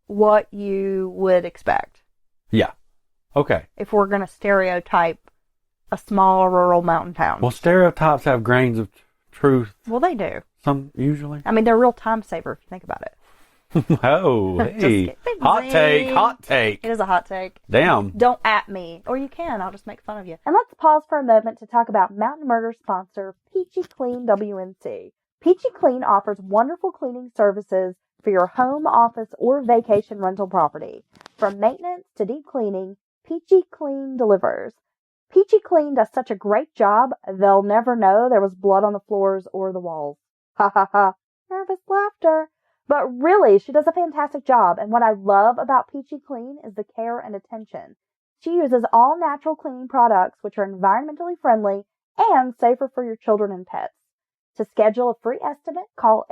what you would expect. Yeah. Okay. If we're going to stereotype a small rural mountain town. Well, stereotypes have grains of truth. Well, they do. Some, usually. I mean, they're a real time saver if you think about it. Oh, hey. Hot take. It is a hot take. Damn. Don't at me. Or you can. I'll just make fun of you. And let's pause for a moment to talk about Mountain Murder sponsor Peachy Clean WNC. Peachy Clean offers wonderful cleaning services for your home, office, or vacation rental property. From maintenance to deep cleaning, Peachy Clean delivers. Peachy Clean does such a great job, they'll never know there was blood on the floors or the walls. Ha ha ha. Nervous laughter. But really, she does a fantastic job, and what I love about Peachy Clean is the care and attention. She uses all natural cleaning products which are environmentally friendly and safer for your children and pets. To schedule a free estimate, call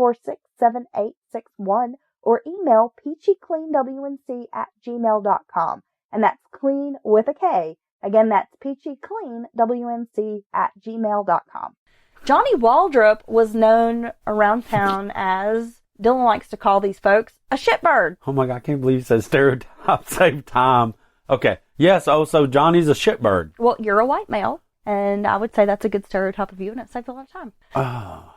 828-646-7861 or email peachycleanwnc@gmail.com. And that's clean with a K. Again, that's peachycleanwnc@gmail.com. Johnny Waldrop was known around town as, Dylan likes to call these folks, a shitbird. Oh my God, I can't believe you said stereotype, save time. Okay. Yes, so Johnny's a shitbird. Well, you're a white male, and I would say that's a good stereotype of you, and it saves a lot of time. Oh,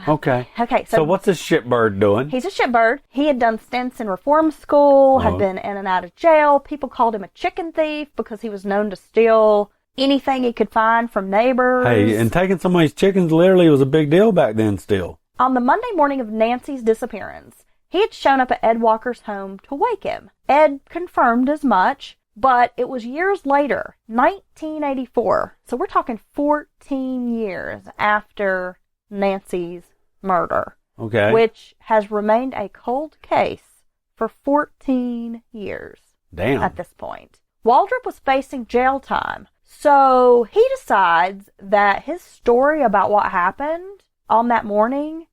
okay. Okay, so what's this shitbird doing? He's a shitbird. He had done stints in reform school, had been in and out of jail. People called him a chicken thief because he was known to steal anything he could find from neighbors. Hey, and taking somebody's chickens literally was a big deal back then still. On the Monday morning of Nancy's disappearance, he had shown up at Ed Walker's home to wake him. Ed confirmed as much, but it was years later, 1984. So we're talking 14 years after Nancy's murder. Okay. Which has remained a cold case for 14 years. Damn. At this point. Waldrop was facing jail time. So he decides that his story about what happened on that morning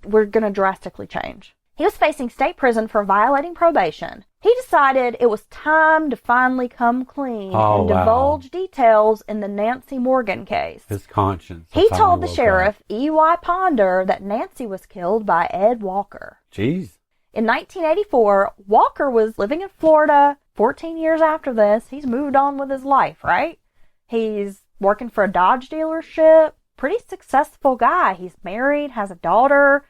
we're going to drastically change. He was facing state prison for violating probation. He decided it was time to finally come clean and divulge details in the Nancy Morgan case. His conscience. He told the sheriff, E.Y. Ponder, that Nancy was killed by Ed Walker. Jeez. In 1984, Walker was living in Florida. 14 years after this, he's moved on with his life, right? He's working for a Dodge dealership. Pretty successful guy. He's married, has a daughter,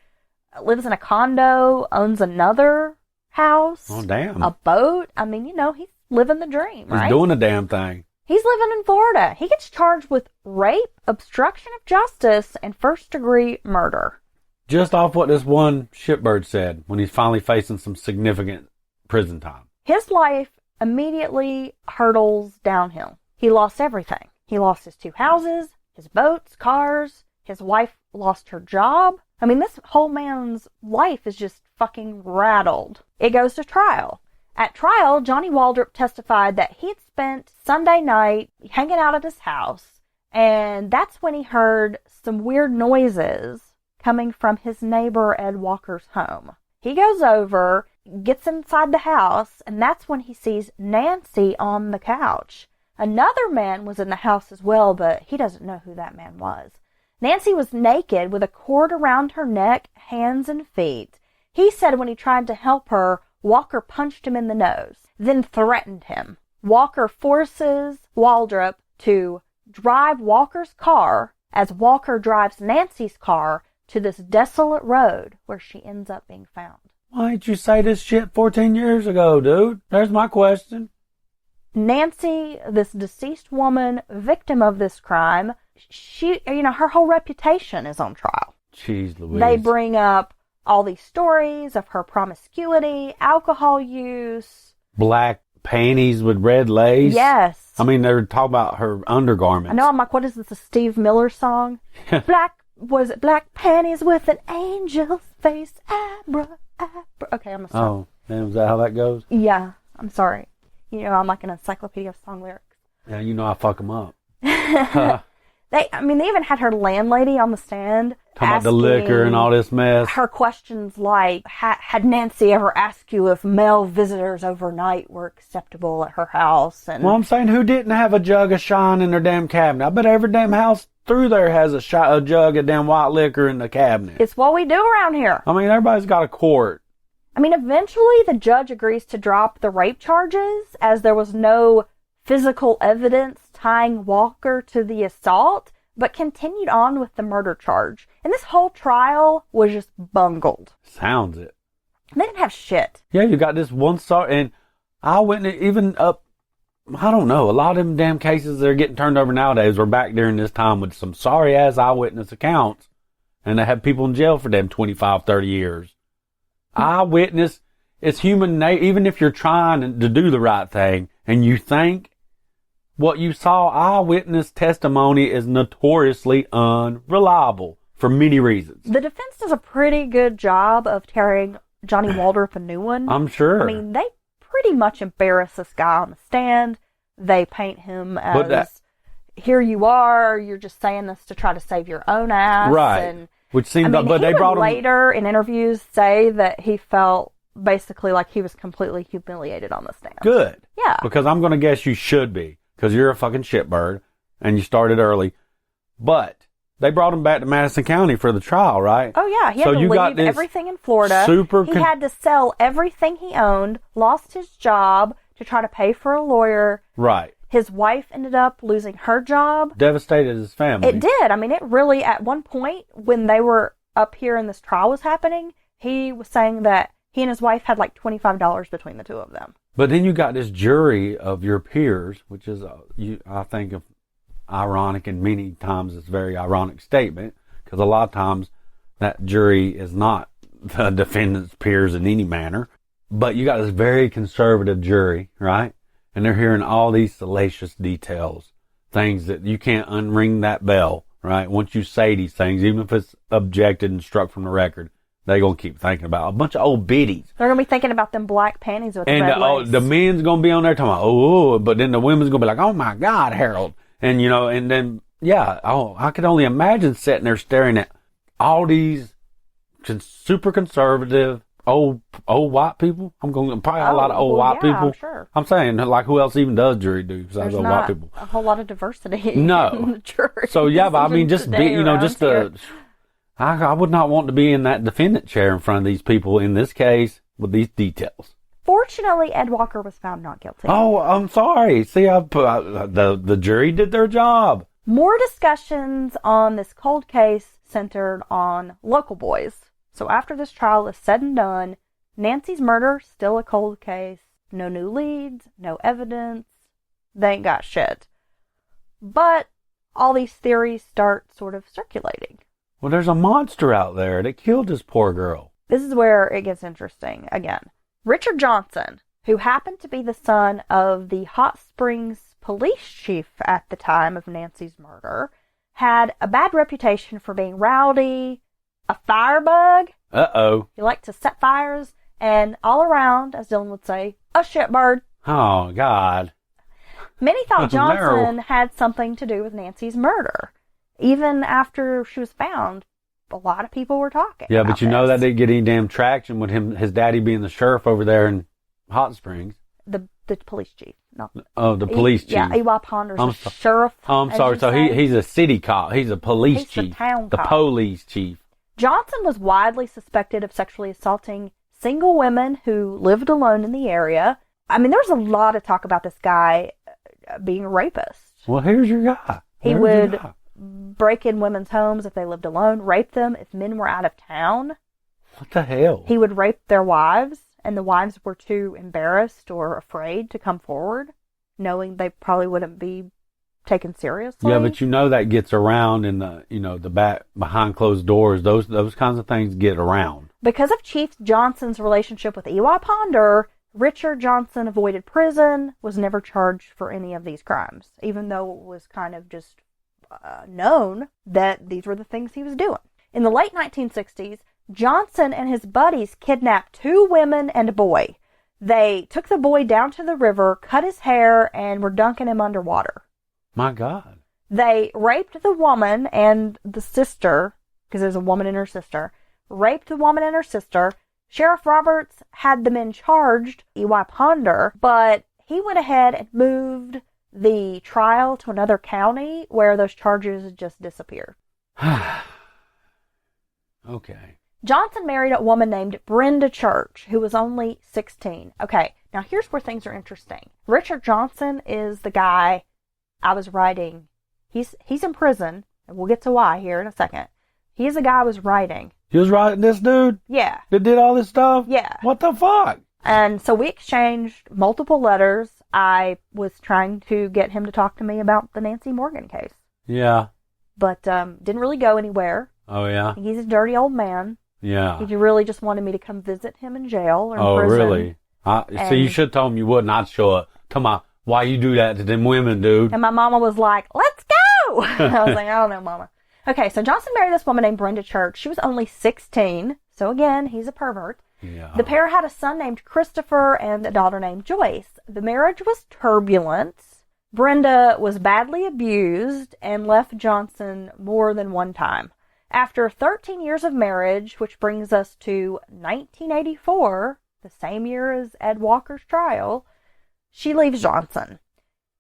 lives in a condo, owns another house. Oh, damn. A boat. I mean, he's living the dream, right? He's doing the damn thing. He's living in Florida. He gets charged with rape, obstruction of justice, and first-degree murder. Just off what this one shitbird said when he's finally facing some significant prison time. His life immediately hurtles downhill. He lost everything. He lost his 2 houses, his boats, cars. His wife lost her job. I mean, this whole man's life is just fucking rattled. It goes to trial. At trial, Johnny Waldrop testified that he had spent Sunday night hanging out at his house, and that's when he heard some weird noises coming from his neighbor Ed Walker's home. He goes over, gets inside the house, and that's when he sees Nancy on the couch. Another man was in the house as well, but he doesn't know who that man was. Nancy was naked with a cord around her neck, hands, and feet. He said when he tried to help her, Walker punched him in the nose, then threatened him. Walker forces Waldrop to drive Walker's car as Walker drives Nancy's car to this desolate road where she ends up being found. Why didn't you say this shit 14 years ago, dude? There's my question. Nancy, this deceased woman, victim of this crime, she, her whole reputation is on trial. Jeez Louise. They bring up all these stories of her promiscuity, alcohol use. Black panties with red lace. Yes. I mean, they're talking about her undergarments. I know, I'm like, what is this, a Steve Miller song? Black panties with an angel's face, abra. Okay, I'm gonna stop. Oh, man, is that how that goes? Yeah, I'm sorry. I'm like an encyclopedia of song lyrics. Yeah, I fuck them up. They even had her landlady on the stand. Talking about the liquor and all this mess. Her questions like, had Nancy ever asked you if male visitors overnight were acceptable at her house? And well, I'm saying, who didn't have a jug of shine in their damn cabinet? I bet every damn house through there has a jug of damn white liquor in the cabinet. It's what we do around here. I mean, everybody's got a quart. I mean, eventually the judge agrees to drop the rape charges as there was no physical evidence tying Walker to the assault, but continued on with the murder charge. And this whole trial was just bungled. Sounds it. They didn't have shit. Yeah, you got this one star, and eyewitness, even up, I don't know, a lot of them damn cases that are getting turned over nowadays were back during this time with some sorry-ass eyewitness accounts, and they have people in jail for them 25, 30 years. Eyewitness, it's human nature, even if you're trying to do the right thing, and you think what you saw, eyewitness testimony is notoriously unreliable for many reasons. The defense does a pretty good job of tearing Johnny Waldrop a new one. I'm sure. I mean, they pretty much embarrass this guy on the stand. They paint him as, here you are, you're just saying this to try to save your own ass. Right. And, which seemed I mean, but he they would brought him later in interviews say that he felt basically like he was completely humiliated on the stand. Good. Yeah. Because I'm going to guess you should be, because you're a fucking shitbird and you started early. But they brought him back to Madison County for the trial, right? Oh, yeah. He had to leave everything in Florida. He had to sell everything he owned, lost his job to try to pay for a lawyer. Right. His wife ended up losing her job. Devastated his family. It did. I mean, it really, at one point, when they were up here and this trial was happening, he was saying that he and his wife had like $25 between the two of them. But then you got this jury of your peers, which is, I think, ironic, and many times it's a very ironic statement, because a lot of times that jury is not the defendant's peers in any manner. But you got this very conservative jury, right? And they're hearing all these salacious details, things that you can't unring that bell, right? Once you say these things, even if it's objected and struck from the record, they're going to keep thinking about a bunch of old biddies. They're going to be thinking about them black panties with red lace. The men's going to be on there talking about, but then the women's going to be like, oh my God, Harold. And, and then, I could only imagine sitting there staring at all these super conservative, old white people. I'm going to probably a lot of old white people. I'm sure. I'm saying, like, who else even does jury do besides old white people? A whole lot of diversity. No. In the jury. So, but I mean, I would not want to be in that defendant chair in front of these people in this case with these details. Fortunately, Ed Walker was found not guilty. Oh, I'm sorry. See, the jury did their job. More discussions on this cold case centered on local boys. So after this trial is said and done, Nancy's murder, still a cold case. No new leads, no evidence. They ain't got shit. But all these theories start sort of circulating. Well, there's a monster out there that killed this poor girl. This is where it gets interesting again. Richard Johnson, who happened to be the son of the Hot Springs police chief at the time of Nancy's murder, had a bad reputation for being rowdy, a firebug. Uh-oh. He liked to set fires, and all around, as Dylan would say, a shitbird. Oh, God. Many thought Johnson had something to do with Nancy's murder. Even after she was found, a lot of people were talking. Yeah, but that didn't get any damn traction with his daddy being the sheriff over there in Hot Springs. The police chief. No. Oh, the police chief. Yeah, E.Y. Ponder's the sheriff. Oh, I'm sorry. So he's a city cop. He's a police chief. The town cop. The police chief. Johnson was widely suspected of sexually assaulting single women who lived alone in the area. I mean, there's a lot of talk about this guy being a rapist. Well, here's your guy. He would break in women's homes if they lived alone, rape them if men were out of town. What the hell? He would rape their wives, and the wives were too embarrassed or afraid to come forward, knowing they probably wouldn't be taken seriously. Yeah, but that gets around in the back, behind closed doors. Those kinds of things get around. Because of Chief Johnson's relationship with E.Y. Ponder, Richard Johnson avoided prison, was never charged for any of these crimes, even though it was kind of just known that these were the things he was doing. In the late 1960s, Johnson and his buddies kidnapped 2 women and a boy. They took the boy down to the river, cut his hair, and were dunking him underwater. My God. They raped the woman and the sister, because there's a woman and her sister, raped the woman and her sister. Sheriff Roberts had the men charged, E.Y. Ponder, but he went ahead and moved the trial to another county where those charges just disappear. Okay. Johnson married a woman named Brenda Church, who was only 16. Okay, now here's where things are interesting. Richard Johnson is the guy I was writing. He's in prison, and we'll get to why here in a second. He's the guy I was writing. You was writing this dude? Yeah. That did all this stuff? Yeah. What the fuck? And so we exchanged multiple letters. I was trying to get him to talk to me about the Nancy Morgan case. Yeah. But didn't really go anywhere. Oh, yeah? He's a dirty old man. Yeah. He really just wanted me to come visit him in jail or in oh, prison. Really? So you should have told him you wouldn't. I'd show up. Tell me, why you do that to them women, dude? And my mama was like, let's go! I was like, I don't know, mama. Okay, so Johnson married this woman named Brenda Church. She was only 16. So again, he's a pervert. Yeah. The pair had a son named Christopher and a daughter named Joyce. The marriage was turbulent. Brenda was badly abused and left Johnson more than one time. After 13 years of marriage, which brings us to 1984, the same year as Ed Walker's trial, she leaves Johnson.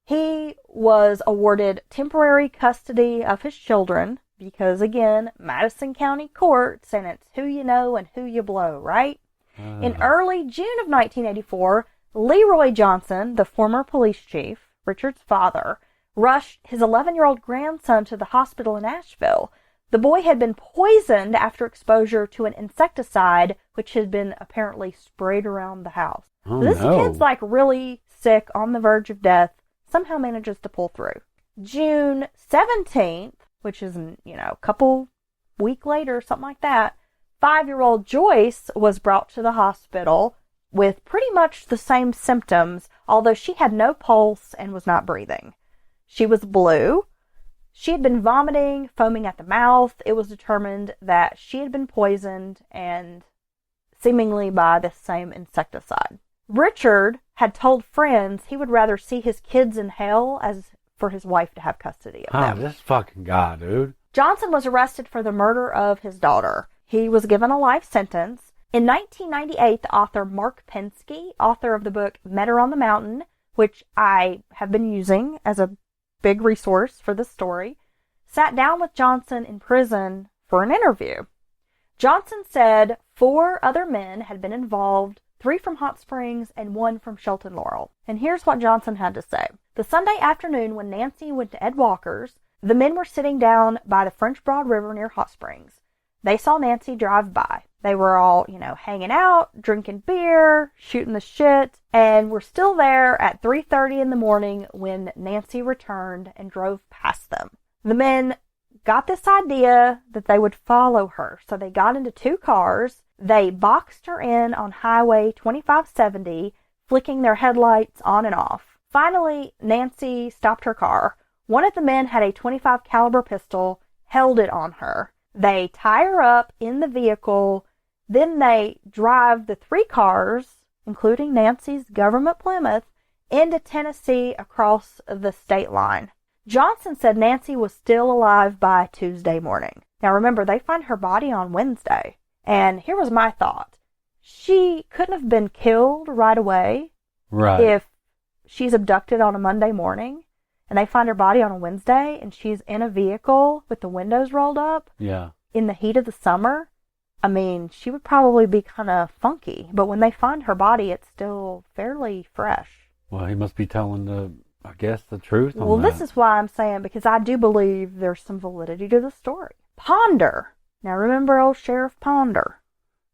He was awarded temporary custody of his children because, again, Madison County courts, and it's who you know and who you blow, right? In early June of 1984, Leroy Johnson, the former police chief, Richard's father, rushed his 11-year-old grandson to the hospital in Asheville. The boy had been poisoned after exposure to an insecticide, which had been apparently sprayed around the house. Oh, so this no. kid's like really sick, on the verge of death, somehow manages to pull through. June 17th, which is, a couple week later, something like that, 5-year-old Joyce was brought to the hospital with pretty much the same symptoms, although she had no pulse and was not breathing. She was blue. She had been vomiting, foaming at the mouth. It was determined that she had been poisoned, and seemingly by the same insecticide. Richard had told friends he would rather see his kids in hell as for his wife to have custody of them. This fucking guy, dude. Johnson was arrested for the murder of his daughter. He was given a life sentence. In 1998, the author Mark Pensky, author of the book Met Her on the Mountain, which I have been using as a big resource for this story, sat down with Johnson in prison for an interview. Johnson said 4 other men had been involved, 3 from Hot Springs and 1 from Shelton Laurel. And here's what Johnson had to say. The Sunday afternoon when Nancy went to Ed Walker's, the men were sitting down by the French Broad River near Hot Springs. They saw Nancy drive by. They were all, hanging out, drinking beer, shooting the shit, and were still there at 3:30 in the morning when Nancy returned and drove past them. The men got this idea that they would follow her, so they got into 2 cars. They boxed her in on Highway 2570, flicking their headlights on and off. Finally, Nancy stopped her car. One of the men had a .25 caliber pistol, held it on her. They tie her up in the vehicle. Then they drive the 3 cars, including Nancy's government Plymouth, into Tennessee across the state line. Johnson said Nancy was still alive by Tuesday morning. Now remember, they find her body on Wednesday. And here was my thought. She couldn't have been killed right away. Right. If she's abducted on a Monday morning and they find her body on a Wednesday and she's in a vehicle with the windows rolled up. Yeah. In the heat of the summer. I mean, she would probably be kind of funky. But when they find her body, it's still fairly fresh. Well, he must be telling the truth on Well, that. this is why I'm saying, because I do believe there's some validity to the story. Ponder. Now, remember old Sheriff Ponder?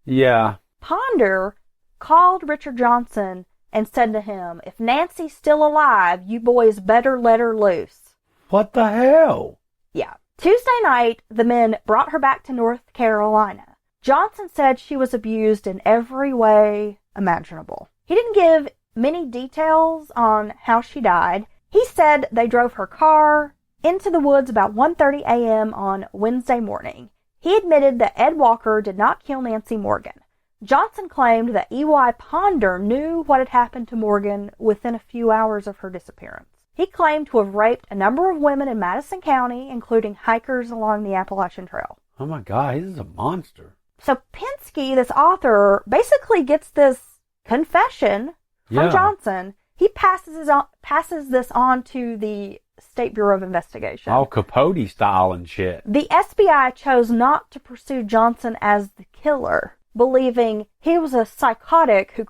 Yeah. Ponder called Richard Johnson and said to him, if Nancy's still alive, you boys better let her loose. What the hell? Yeah. Tuesday night, the men brought her back to North Carolina. Johnson said she was abused in every way imaginable. He didn't give many details on how she died. He said they drove her car into the woods about 1:30 a.m. on Wednesday morning. He admitted that Ed Walker did not kill Nancy Morgan. Johnson claimed that E.Y. Ponder knew what had happened to Morgan within a few hours of her disappearance. He claimed to have raped a number of women in Madison County, including hikers along the Appalachian Trail. Oh my God, he's a monster. So Pensky, this author, basically gets this confession from Johnson. He passes this on to the State Bureau of Investigation. All Capote style and shit. The SBI chose not to pursue Johnson as the killer, believing he was a psychotic who